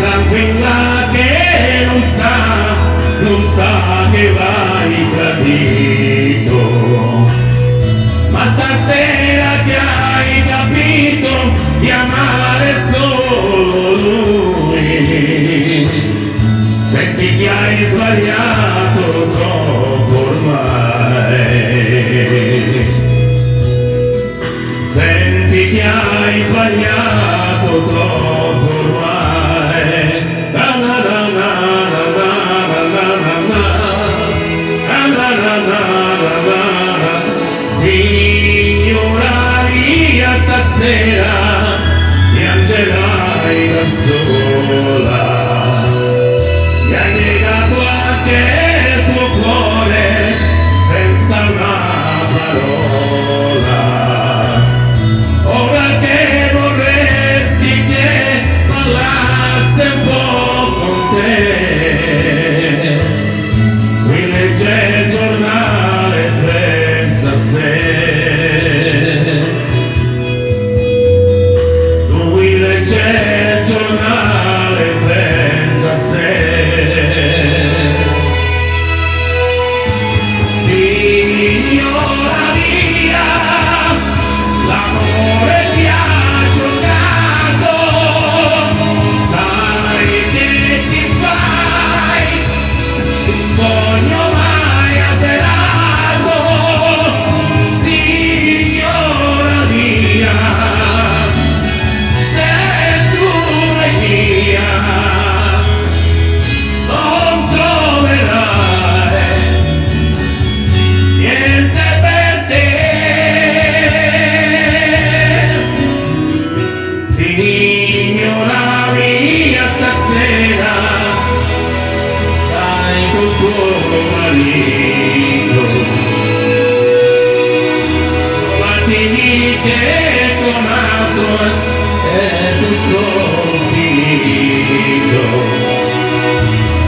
tranquilla che non sa che vai tradito, ma stasera che hai capito di amare solo lui, senti che hai sbagliato troppo ormai, senti che hai sbagliato troppo ormai. Na na na na na na na na na na na na. Signora mia, stasera piangerai da sola, mi hai negato anche il tuo cuore senza una parola. Ora che vorresti che parlasse un po' con te, qui legge il giornale e pensa a sé. Lui legge il giornale e pensa a sé. Signora mia, l'amore ti ha giocato, sai che ti fai un sogno mai avverato. Signora mia, se tu sei mia, non troverai niente per te. Signora mia, stasera stai con tuo marito, ma dimmi che con altro è tutto finito.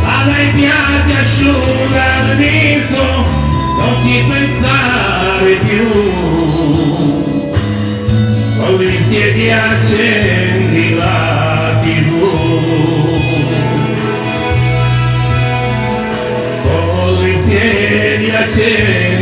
Lava i piatti, asciuga il viso, non ci pensare più, con i siedi accendi la TV, con i siedi accendi